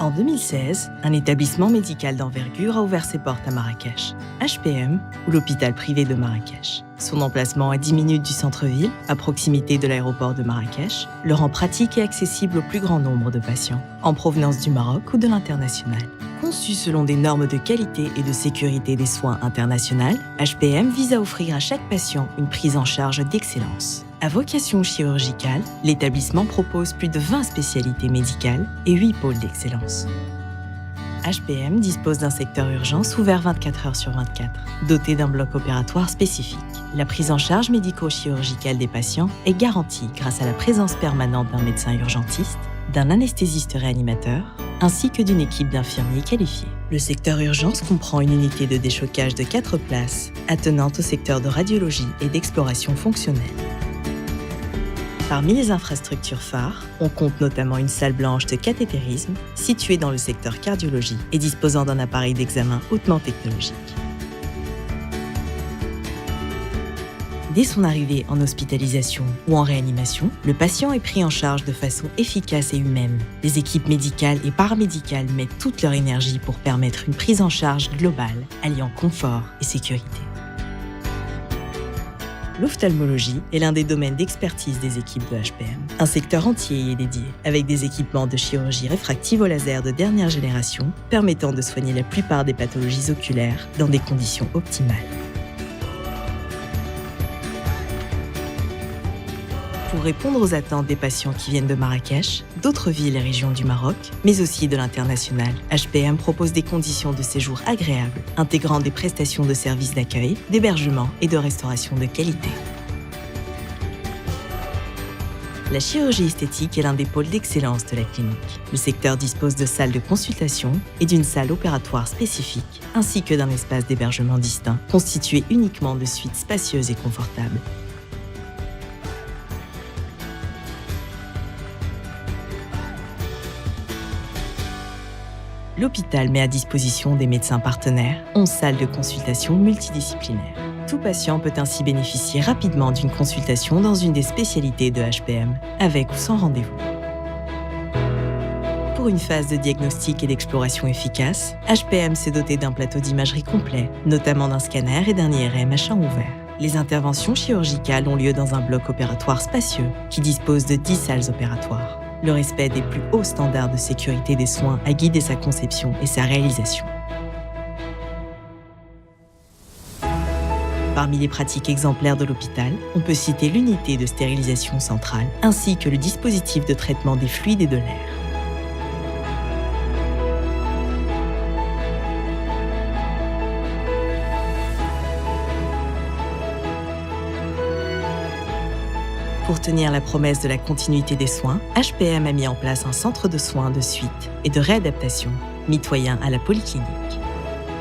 En 2016, un établissement médical d'envergure a ouvert ses portes à Marrakech, HPM, ou l'hôpital privé de Marrakech. Son emplacement à 10 minutes du centre-ville, à proximité de l'aéroport de Marrakech, le rend pratique et accessible au plus grand nombre de patients, en provenance du Maroc ou de l'international. Conçu selon des normes de qualité et de sécurité des soins internationales, HPM vise à offrir à chaque patient une prise en charge d'excellence. À vocation chirurgicale, l'établissement propose plus de 20 spécialités médicales et 8 pôles d'excellence. HPM dispose d'un secteur urgence ouvert 24 heures sur 24, doté d'un bloc opératoire spécifique. La prise en charge médico-chirurgicale des patients est garantie grâce à la présence permanente d'un médecin urgentiste, d'un anesthésiste réanimateur, ainsi que d'une équipe d'infirmiers qualifiés. Le secteur urgence comprend une unité de déchocage de 4 places, attenante au secteur de radiologie et d'exploration fonctionnelle. Parmi les infrastructures phares, on compte notamment une salle blanche de cathétérisme située dans le secteur cardiologie et disposant d'un appareil d'examen hautement technologique. Dès son arrivée en hospitalisation ou en réanimation, le patient est pris en charge de façon efficace et humaine. Les équipes médicales et paramédicales mettent toute leur énergie pour permettre une prise en charge globale, alliant confort et sécurité. L'ophtalmologie est l'un des domaines d'expertise des équipes de HPM. Un secteur entier y est dédié, avec des équipements de chirurgie réfractive au laser de dernière génération, permettant de soigner la plupart des pathologies oculaires dans des conditions optimales. Pour répondre aux attentes des patients qui viennent de Marrakech, d'autres villes et régions du Maroc, mais aussi de l'international, HPM propose des conditions de séjour agréables, intégrant des prestations de services d'accueil, d'hébergement et de restauration de qualité. La chirurgie esthétique est l'un des pôles d'excellence de la clinique. Le secteur dispose de salles de consultation et d'une salle opératoire spécifique, ainsi que d'un espace d'hébergement distinct, constitué uniquement de suites spacieuses et confortables. L'hôpital met à disposition des médecins partenaires 11 salles de consultation multidisciplinaires. Tout patient peut ainsi bénéficier rapidement d'une consultation dans une des spécialités de HPM, avec ou sans rendez-vous. Pour une phase de diagnostic et d'exploration efficace, HPM s'est doté d'un plateau d'imagerie complet, notamment d'un scanner et d'un IRM à champ ouvert. Les interventions chirurgicales ont lieu dans un bloc opératoire spacieux qui dispose de 10 salles opératoires. Le respect des plus hauts standards de sécurité des soins a guidé sa conception et sa réalisation. Parmi les pratiques exemplaires de l'hôpital, on peut citer l'unité de stérilisation centrale, ainsi que le dispositif de traitement des fluides et de l'air. Pour tenir la promesse de la continuité des soins, HPM a mis en place un centre de soins de suite et de réadaptation, mitoyen à la polyclinique.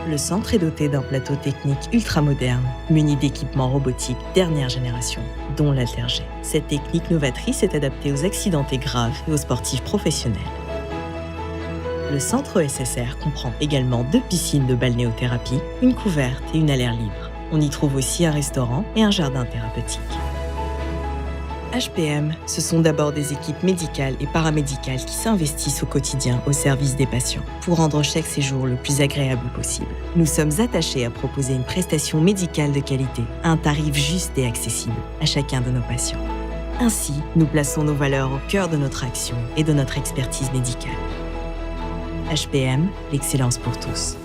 Le centre est doté d'un plateau technique ultramoderne, muni d'équipements robotiques dernière génération, dont l'Alterg. Cette technique novatrice est adaptée aux accidentés graves et aux sportifs professionnels. Le centre SSR comprend également 2 piscines de balnéothérapie, une couverte et une à l'air libre. On y trouve aussi un restaurant et un jardin thérapeutique. HPM, ce sont d'abord des équipes médicales et paramédicales qui s'investissent au quotidien au service des patients pour rendre chaque séjour le plus agréable possible. Nous sommes attachés à proposer une prestation médicale de qualité à un tarif juste et accessible à chacun de nos patients. Ainsi, nous plaçons nos valeurs au cœur de notre action et de notre expertise médicale. HPM, l'excellence pour tous.